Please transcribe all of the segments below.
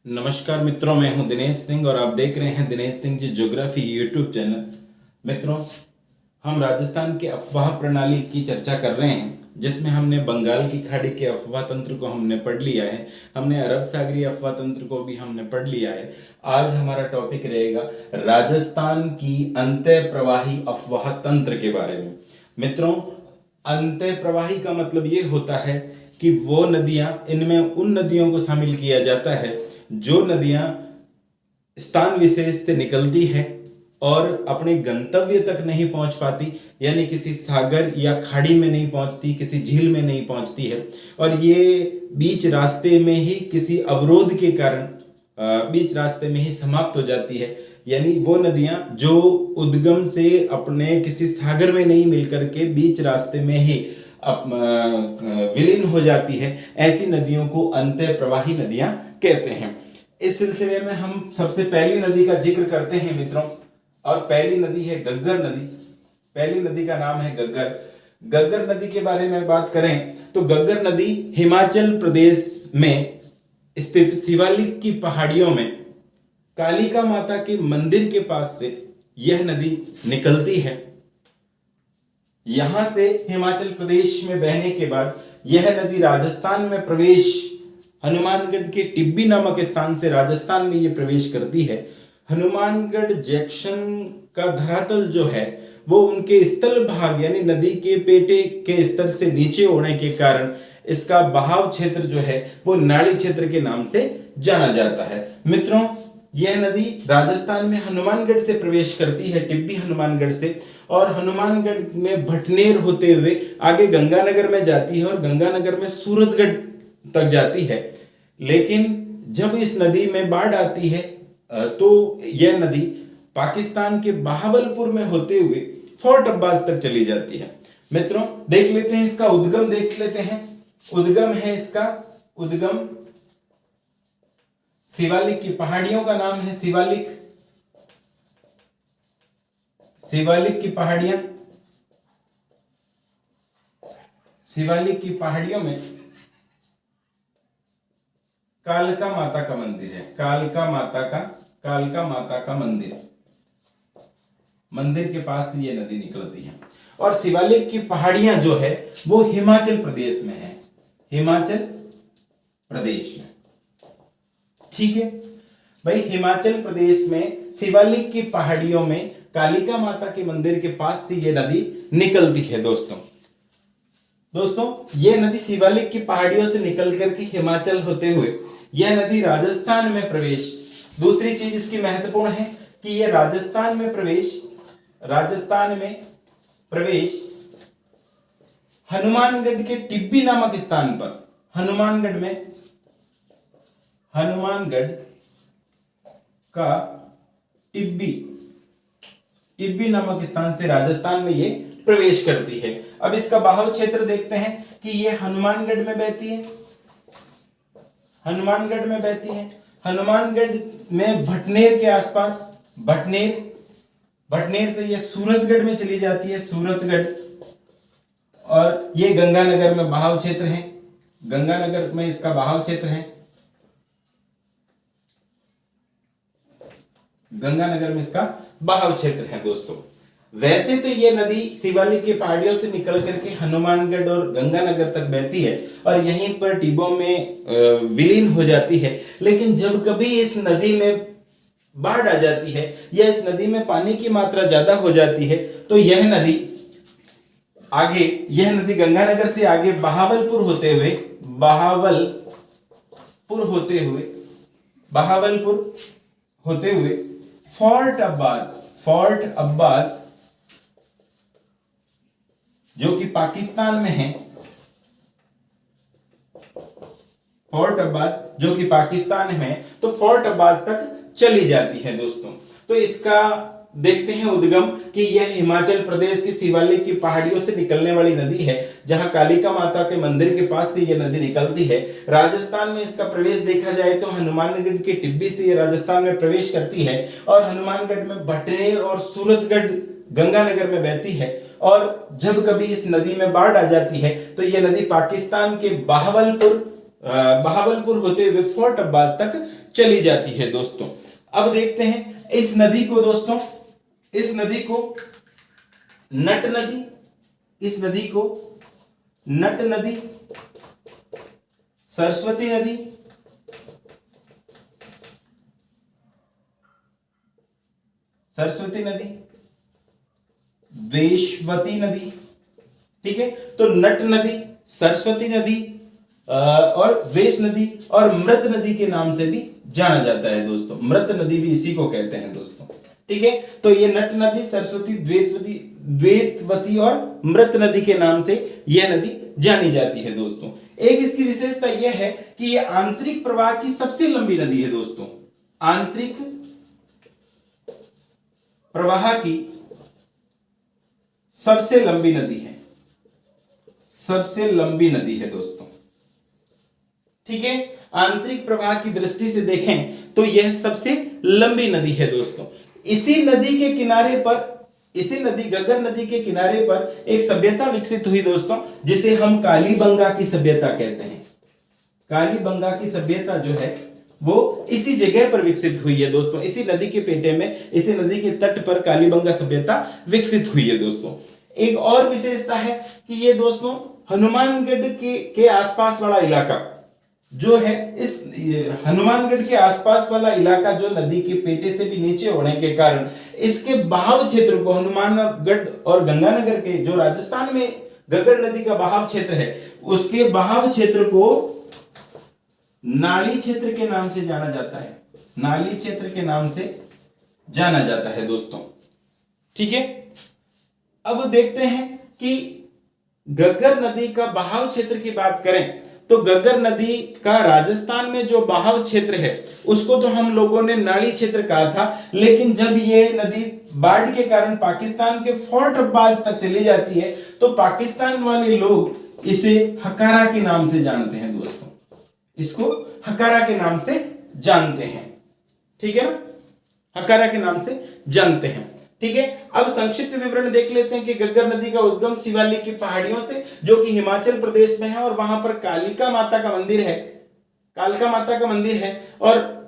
नमस्कार मित्रों, मैं हूं दिनेश सिंह और आप देख रहे हैं Dinesh Singh ji geography YouTube channel. मित्रों, हम राजस्थान के अफवाह प्रणाली की चर्चा कर रहे हैं, जिसमें हमने बंगाल की खाड़ी के अफवाह तंत्र को हमने पढ़ लिया है, हमने अरब सागरीय अफवाह तंत्र को भी हमने पढ़ लिया है। आज हमारा टॉपिक रहेगा राजस्थान की अंतः प्रवाही अफवाह तंत्र के बारे में। मित्रों, अंतः प्रवाही का मतलब ये होता है कि वो नदियां, इनमें उन नदियों को शामिल किया जाता है जो नदियां स्थान विशेष से निकलती है और अपने गंतव्य तक नहीं पहुंच पाती, यानी किसी सागर या खाड़ी में नहीं पहुंचती, किसी झील में नहीं पहुंचती है, और ये बीच रास्ते में ही किसी अवरोध के कारण बीच रास्ते में ही समाप्त हो जाती है। यानी वो नदियां जो उद्गम से अपने किसी सागर में नहीं मिलकर के बीच रास्ते में ही विलीन हो जाती है, ऐसी नदियों को अंतः प्रवाही नदियां कहते हैं। इस सिलसिले में हम सबसे पहली नदी का जिक्र करते हैं मित्रों, और पहली नदी है गग्गर नदी। पहली नदी का नाम है गग्गर। गग्गर नदी के बारे में बात करें तो गग्गर नदी हिमाचल प्रदेश में स्थित शिवालिक की पहाड़ियों में कालिका माता के मंदिर के पास से यह नदी निकलती है। यहां से हिमाचल प्रदेश में बहने के बाद यह नदी राजस्थान में प्रवेश, हनुमानगढ़ के टिब्बी नामक स्थान से राजस्थान में यह प्रवेश करती है। हनुमानगढ़ जंक्शन का धरातल जो है वो उनके स्थल भाग यानी नदी के पेटे के स्तर से नीचे होने के कारण इसका बहाव क्षेत्र जो है वो नाड़ी क्षेत्र के नाम से जाना जाता है। मित्रों, यह नदी राजस्थान में हनुमानगढ़ से प्रवेश करती है, टिब्बी हनुमानगढ़ से, और हनुमानगढ़ में भटनेर होते हुए आगे गंगानगर में जाती है और गंगानगर में सूरतगढ़ तक जाती है। लेकिन जब इस नदी में बाढ़ आती है तो यह नदी पाकिस्तान के बहावलपुर में होते हुए फोर्ट अब्बास तक चली जाती है। मित्रों, देख लेते हैं इसका उद्गम, देख लेते हैं। उद्गम है इसका, उद्गम शिवालिक की पहाड़ियों का नाम है शिवालिक। शिवालिक की पहाड़ियां, शिवालिक की पहाड़ियों में कालका माता का मंदिर है। कालका माता का मंदिर के पास से ये नदी निकलती है। और शिवालिक की पहाड़ियां जो है वो हिमाचल प्रदेश में है, हिमाचल प्रदेश में। ठीक है भाई, हिमाचल प्रदेश में शिवालिक की पहाड़ियों में कालिका माता के मंदिर के पास से ये नदी निकलती है। दोस्तों, ये नदी शिवालिक की पहाड़ियों से निकल करके हिमाचल होते हुए यह नदी राजस्थान में प्रवेश, दूसरी चीज इसकी महत्वपूर्ण है कि यह राजस्थान में प्रवेश हनुमानगढ़ के टिब्बी नामक स्थान पर, हनुमानगढ़ का टिब्बी नामक स्थान से राजस्थान में ये प्रवेश करती है। अब इसका बहाव क्षेत्र देखते हैं कि ये हनुमानगढ़ में बहती है, हनुमानगढ़ में भटनेर के आसपास, भटनेर से ये सूरतगढ़ में चली जाती है, सूरतगढ़, और ये गंगानगर में बहाव क्षेत्र है, गंगानगर में इसका बहाव क्षेत्र है, गंगानगर में इसका बहाव क्षेत्र है। दोस्तों, वैसे तो ये नदी शिवालिक की पहाड़ियों से निकल करके हनुमानगढ़ और गंगानगर तक बहती है और यहीं पर टिब्बों में विलीन हो जाती है। लेकिन जब कभी इस नदी में बाढ़ आ जाती है या इस नदी में पानी की मात्रा ज्यादा हो जाती है तो यह नदी गंगानगर से आगे बहावलपुर होते हुए फोर्ट अब्बास जो कि पाकिस्तान में है, तो फोर्ट अब्बास तक चली जाती है। दोस्तों, तो इसका देखते हैं उद्गम कि यह हिमाचल प्रदेश की शिवालिक की पहाड़ियों से निकलने वाली नदी है, जहां कालिका माता के मंदिर के पास से यह नदी निकलती है। राजस्थान में इसका प्रवेश देखा जाए तो हनुमानगढ़ के टिब्बी से यह राजस्थान में प्रवेश करती है और हनुमानगढ़ में भटनेर और सूरतगढ़ गंगानगर में बहती है। और जब कभी इस नदी में बाढ़ आ जाती है तो यह नदी पाकिस्तान के बहावलपुर होते हुए फोर्ट अब्बास तक चली जाती है दोस्तों। अब देखते हैं इस नदी को दोस्तों, इस नदी को नट नदी, इस नदी को नट नदी, सरस्वती नदी, सरस्वती नदी, वेश्वती नदी, ठीक है। तो नट नदी, सरस्वती नदी और वेश नदी और मृत नदी के नाम से भी जाना जाता है दोस्तों। मृत नदी भी इसी को कहते हैं दोस्तों, ठीक है। तो ये नट नदी, सरस्वती, द्वैतवती और मृत नदी के नाम से यह नदी जानी जाती है दोस्तों। एक इसकी विशेषता यह है कि यह आंतरिक प्रवाह की सबसे लंबी नदी है दोस्तों। आंतरिक प्रवाह की सबसे लंबी नदी है, सबसे लंबी नदी है दोस्तों, ठीक है। आंतरिक प्रवाह की दृष्टि से देखें तो यह सबसे लंबी नदी है दोस्तों। इसी नदी के किनारे पर, इसी नदी घग्गर नदी के किनारे पर एक सभ्यता विकसित हुई दोस्तों, जिसे हम कालीबंगा की सभ्यता कहते हैं। कालीबंगा की सभ्यता जो है वो इसी जगह पर विकसित हुई है दोस्तों। इसी नदी के पेटे में, इसी नदी के तट पर कालीबंगा सभ्यता विकसित हुई है दोस्तों। एक और विशेषता है कि ये दोस्तों हनुमानगढ़ के आसपास वाला इलाका जो है, इस हनुमानगढ़ के आसपास वाला इलाका जो नदी के पेटे से भी नीचे होने के कारण इसके बहाव क्षेत्र को, हनुमानगढ़ और गंगानगर के जो राजस्थान में घग्गर नदी का बहाव क्षेत्र है, उसके बहाव क्षेत्र को नाली क्षेत्र के नाम से जाना जाता है। नाली क्षेत्र के नाम से जाना जाता है दोस्तों, ठीक है। अब देखते हैं कि घग्गर नदी का बहाव क्षेत्र की बात करें तो घग्गर नदी का राजस्थान में जो बहाव क्षेत्र है उसको तो हम लोगों ने नाली क्षेत्र कहा था, लेकिन जब ये नदी बाढ़ के कारण पाकिस्तान के फोर्ट अब्बास तक चली जाती है तो पाकिस्तान वाले लोग इसे हकारा के नाम से जानते हैं दोस्तों। इसको हकारा के नाम से जानते हैं, ठीक है ना, हकारा के नाम से जानते हैं, ठीक है। अब संक्षिप्त विवरण देख लेते हैं कि घग्गर नदी का उद्गम शिवालिक की पहाड़ियों से, जो कि हिमाचल प्रदेश में है, और वहां पर कालिका माता का मंदिर है, कालिका माता का मंदिर है, और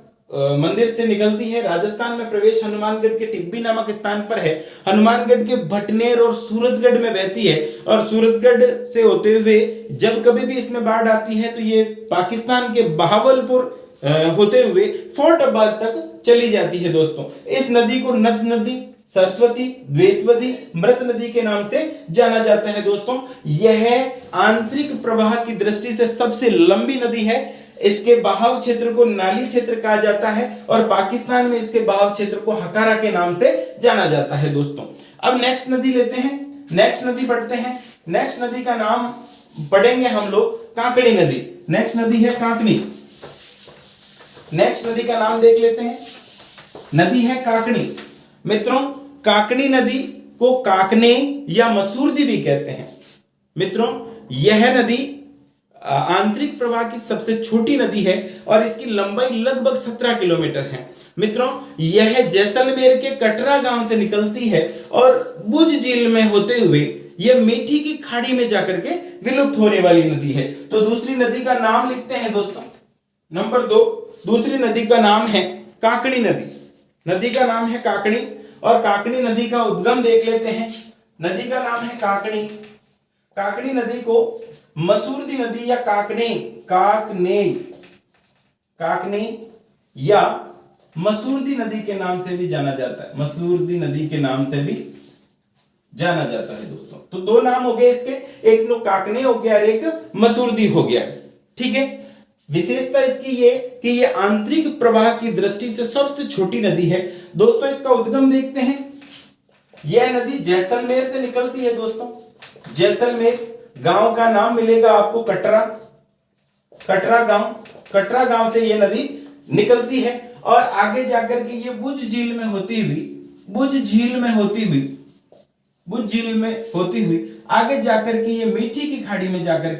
मंदिर से निकलती है। राजस्थान में प्रवेश हनुमानगढ़ के टिब्बी नामक स्थान पर है। हनुमानगढ़ के भटनेर और सूरतगढ़ में बहती है, और सूरतगढ़ से होते हुए जब कभी भी इसमें बाढ़ आती है तो ये पाकिस्तान के बहावलपुर होते हुए फोर्ट अब्बास तक चली जाती है दोस्तों। इस नदी को नट नदी, सरस्वती, द्वैतवती, मृत नदी के नाम से जाना जाता है दोस्तों। यह आंतरिक प्रवाह की दृष्टि से सबसे लंबी नदी है। इसके बहाव क्षेत्र को नाली क्षेत्र कहा जाता है, और पाकिस्तान में इसके बहाव क्षेत्र को हकारा के नाम से जाना जाता है दोस्तों। अब नेक्स्ट नदी लेते हैं, नेक्स्ट नदी पढ़ते हैं। नेक्स्ट नदी का नाम पढ़ेंगे हम लोग काकड़ी नदी। नेक्स्ट नदी है काकनी। नेक्स्ट नदी का नाम देख लेते हैं, नदी है काकनी। मित्रों, काकनी नदी को काकने या मसूरदी भी कहते हैं। मित्रों, यह नदी आंतरिक प्रवाह की सबसे छोटी नदी है और इसकी लंबाई लगभग 17 किलोमीटर है। मित्रों, यह जैसलमेर के कटरा गांव से निकलती है और बुज झील में होते हुए यह मीठी की खाड़ी में जाकर के विलुप्त होने वाली नदी है। तो दूसरी नदी का नाम लिखते हैं दोस्तों, नंबर 2, दूसरी नदी का नाम है काकड़ी नदी। नदी का नाम है काकड़ी, और काकड़ी नदी का उद्गम देख लेते हैं। नदी का नाम है काकड़ी। काकड़ी नदी को मसूरदी नदी या काकने या मसूरदी नदी के नाम से भी जाना जाता है। मसूरदी नदी के नाम से भी जाना जाता है दोस्तों। तो दो नाम हो गए इसके, एक तो काकने हो गया और एक मसूरदी हो गया, ठीक है। विशेषता इसकी ये कि ये आंतरिक प्रवाह की दृष्टि से सबसे छोटी नदी है दोस्तों। इसका उद्गम देखते हैं। यह नदी जैसलमेर से निकलती है दोस्तों। जैसलमेर गांव का नाम मिलेगा आपको कटरा, कटरा गांव। कटरा गांव से यह नदी निकलती है और आगे जाकर के ये बुज झील में होती हुई आगे जाकर के ये मीठी की खाड़ी में जाकर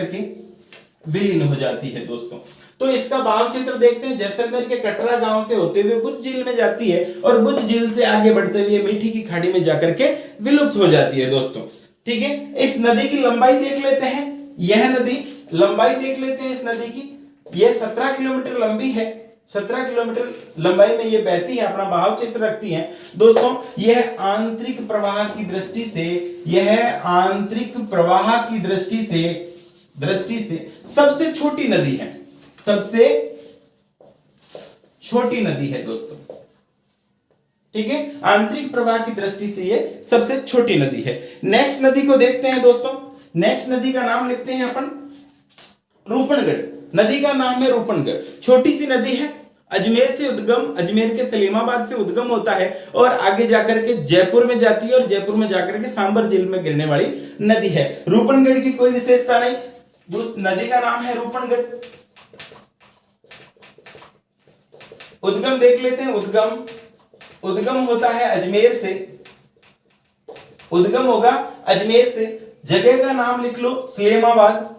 के विलीन हो जाती है दोस्तों। तो इसका बहाव क्षेत्र देखते हैं। जैसलमेर के कटरा गांव से होते हुए बुज झील में जाती है और बुज झील से आगे बढ़ते हुए मीठी की खाड़ी में जाकर के विलुप्त हो जाती है दोस्तों, ठीक है। इस नदी की लंबाई देख लेते हैं। यह नदी लंबाई देख लेते हैं इस नदी की ये 17 किलोमीटर लंबी है, 17 किलोमीटर लंबाई में ये बहती है, अपना बहाव क्षेत्र रखती है। दोस्तों यह आंतरिक प्रवाह की दृष्टि से, यह आंतरिक प्रवाह की दृष्टि से सबसे छोटी नदी है, सबसे छोटी नदी है दोस्तों। ठीक है, आंतरिक प्रवाह की दृष्टि से ये सबसे छोटी नदी है। नेक्स्ट नदी को देखते हैं दोस्तों। नेक्स्ट नदी का नाम लिखते हैं अपन रूपनगढ़। नदी का नाम है रूपनगढ़। छोटी सी नदी है, अजमेर से उद्गम, अजमेर के सलीमाबाद से उद्गम होता है और आगे जाकर के जयपुर में जाती है और जयपुर में जाकर के सांबर झील में गिरने वाली नदी है। रूपनगढ़ की कोई विशेषता नहीं, नदी का नाम है रूपनगढ़। उद्गम देख लेते हैं। उद्गम होता है अजमेर से, उद्गम होगा अजमेर से। जगह का नाम लिख लो सलेमाबाद,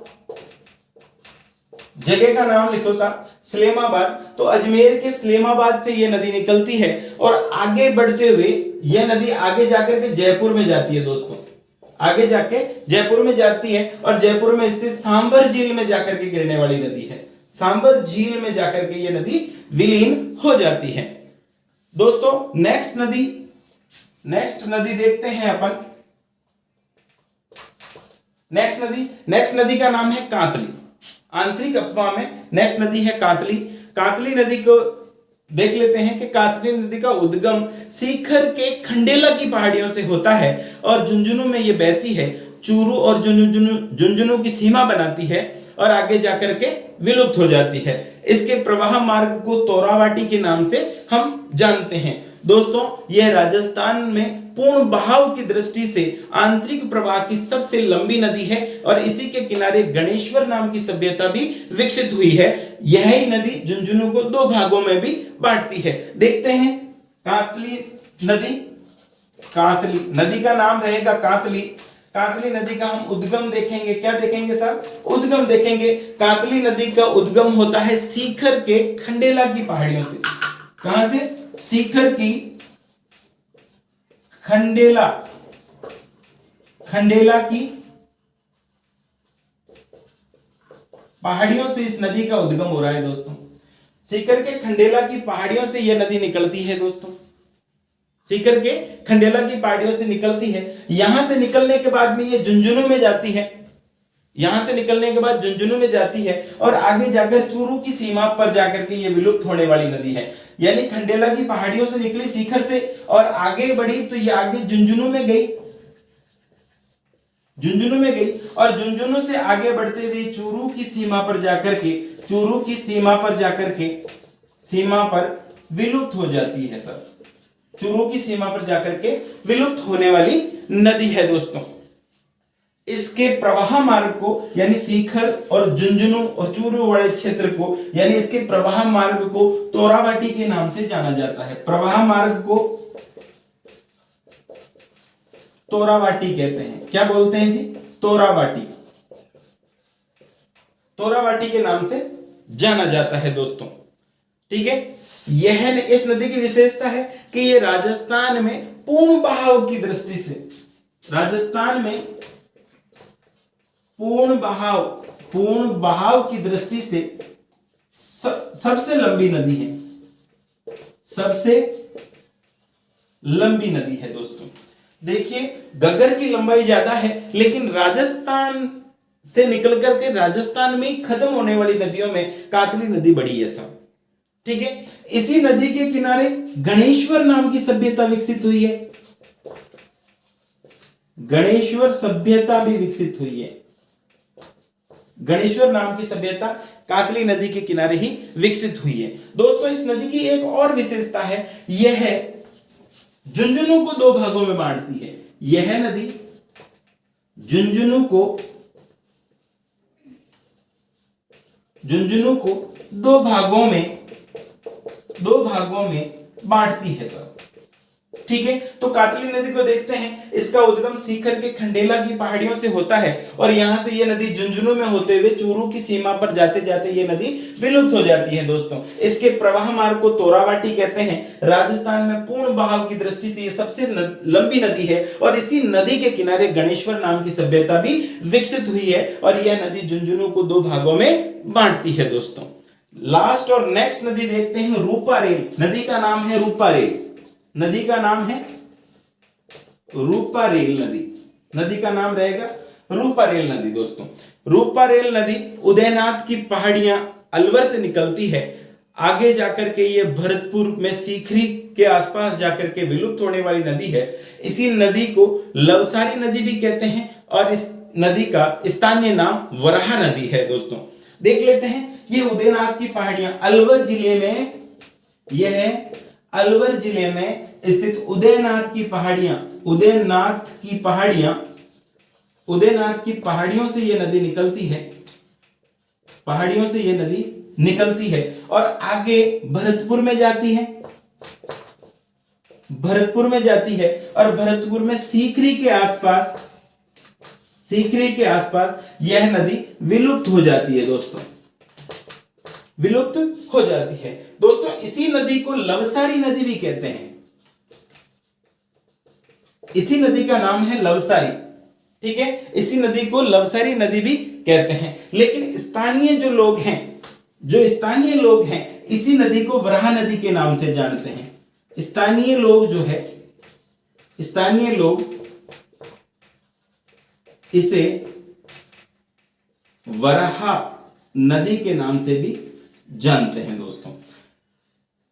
जगह का नाम लिखो साहब सलेमाबाद। तो अजमेर के सलेमाबाद से यह नदी निकलती है और आगे बढ़ते हुए यह नदी आगे जाकर के जयपुर में जाती है दोस्तों, आगे जाके जयपुर में जाती है और जयपुर में स्थित सांबर झील में जाकर के गिरने वाली नदी है। सांबर झील में जाकर के यह नदी विलीन हो जाती है दोस्तों। नेक्स्ट नदी देखते हैं अपन। नेक्स्ट नदी का नाम है कातली। आंतरिक अफवाह में नेक्स्ट नदी है कातली। कातली नदी को देख लेते हैं कि कातली नदी का उद्गम सीकर के खंडेला की पहाड़ियों से होता है और झुंझुनू में यह बहती है, चूरू और झुंझुनू की सीमा बनाती है और आगे जाकर के विलुप्त हो जाती है। इसके प्रवाह मार्ग को तोरावाटी के नाम से हम जानते हैं दोस्तों। यह राजस्थान में पूर्ण बहाव की दृष्टि से आंतरिक प्रवाह की सबसे लंबी नदी है और इसी के किनारे गणेश्वर नाम की सभ्यता भी विकसित हुई है। यही नदी झुंझुनू को दो भागों में भी बांटती है। देखते हैं कातली नदी। कातली नदी का नाम रहेगा कातली। कातली नदी का हम उद्गम देखेंगे। क्या देखेंगे साहब? उद्गम देखेंगे। कातली नदी का उद्गम होता है सीकर के खंडेला की पहाड़ियों से। कहां से? सीकर की खंडेला की पहाड़ियों से इस नदी का उद्गम हो रहा है दोस्तों। सीकर के खंडेला की पहाड़ियों से यह नदी निकलती है दोस्तों। सीकर के खंडेला की पहाड़ियों से निकलती है। यहां से निकलने के बाद में ये झुंझुनू में जाती है। यहां से निकलने के बाद झुंझुनू में जाती है और आगे जाकर चूरू की सीमा पर जाकर के ये विलुप्त होने वाली नदी है। यानी खंडेला की पहाड़ियों से निकली सीकर से और आगे बढ़ी तो ये आगे झुंझुनू में गई। झुंझुनू में गई और झुंझुनू से आगे बढ़ते हुए चूरू की सीमा पर जाकर के सीमा पर विलुप्त हो जाती है सर। चूरू की सीमा पर जाकर के विलुप्त होने वाली नदी है दोस्तों। इसके प्रवाह मार्ग को यानी सीकर और झुंझुनू और चूरू वाले क्षेत्र को यानी इसके प्रवाह मार्ग को तोरावाटी के नाम से जाना जाता है। प्रवाह मार्ग को तोरावाटी कहते हैं। क्या बोलते हैं जी? तोरावाटी। तोरावाटी के नाम से जाना जाता है दोस्तों। ठीक है, यह इस नदी की विशेषता है कि यह राजस्थान में पूर्ण बहाव की दृष्टि से, राजस्थान में पूर्ण बहाव की दृष्टि से सबसे लंबी नदी है। सबसे लंबी नदी है दोस्तों। देखिए गग्गर की लंबाई ज्यादा है लेकिन राजस्थान से निकल करके राजस्थान में खत्म होने वाली नदियों में कातली नदी बड़ी है सब। ठीक है, इसी नदी के किनारे गणेश्वर नाम की सभ्यता विकसित हुई है। गणेश्वर सभ्यता भी विकसित हुई है। गणेश्वर नाम की सभ्यता कातली नदी के किनारे ही विकसित हुई है दोस्तों। इस नदी की एक और विशेषता है, यह झुंझुनू को दो भागों में बांटती है। यह नदी झुंझुनू को दो भागों में बांटती है सर। ठीक है, तो कातली नदी को देखते हैं। इसका उद्गम सीकर के खंडेला की पहाड़ियों से होता है और यहां से यह नदी झुंझुनू में होते हुए चूरू की सीमा पर जाते जाते यह नदी विलुप्त हो जाती है दोस्तों। इसके प्रवाह मार्ग को तोरावाटी कहते हैं। राजस्थान में पूर्ण बहाव की दृष्टि से यह सबसे लंबी नदी है और इसी नदी के किनारे गणेश्वर नाम की सभ्यता भी विकसित हुई है और यह नदी झुंझुनू को दो भागों में बांटती है दोस्तों। लास्ट और नेक्स्ट नदी देखते हैं, रूपारेल। नदी का नाम है रूपारेल, नदी का नाम है रूपारेल नदी, नदी का नाम रहेगा रूपारेल नदी। दोस्तों रूपारेल नदी उदयनाथ की पहाड़ियां अलवर से निकलती है, आगे जाकर के ये भरतपुर में सीखरी के आसपास जाकर के विलुप्त होने वाली नदी है। इसी नदी को लवसारी नदी भी कहते हैं और इस नदी का स्थानीय नाम वराहा नदी है। दोस्तों देख लेते हैं, ये उदयनाथ की पहाड़ियां अलवर जिले में, यह है अलवर जिले में स्थित उदयनाथ की पहाड़ियां, उदयनाथ की पहाड़ियां, उदयनाथ की पहाड़ियों से यह नदी निकलती है, पहाड़ियों से यह नदी निकलती है और आगे भरतपुर में जाती है, भरतपुर में जाती है और भरतपुर में सीकरी के आसपास, सीकरी के आसपास यह नदी विलुप्त हो जाती है। दोस्तों विलुप्त हो जाती है। दोस्तों इसी नदी को लवसारी नदी भी कहते हैं, इसी नदी का नाम है लवसारी, ठीक है, इसी नदी को लवसारी नदी भी कहते हैं। लेकिन स्थानीय जो लोग हैं, जो स्थानीय लोग हैं इसी नदी को वराहा नदी के नाम से जानते हैं। स्थानीय लोग जो है, स्थानीय लोग इसे वराहा नदी के नाम से भी जानते हैं। दोस्तों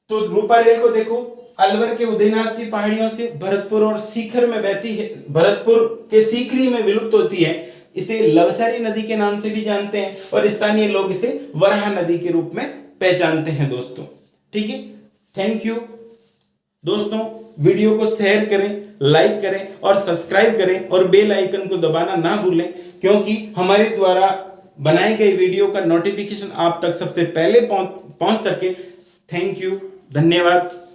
तो रूपारेल को देखो, अलवर के उदयनाथ की पहाड़ियों से भरतपुर और सीकर में बहती है, भरतपुर के सीकरी में विलुप्त होती है, इसे लवसारी नदी के नाम से भी जानते हैं और स्थानीय लोग इसे वराहा नदी के रूप में पहचानते हैं। दोस्तों ठीक है, थैंक यू। दोस्तों वीडियो को शेयर करें, लाइक करें और सब्सक्राइब करें और बेल आइकन को दबाना ना भूलें, क्योंकि हमारे द्वारा बनाए गए वीडियो का नोटिफिकेशन आप तक सबसे पहले पहुंच सके। थैंक यू, धन्यवाद।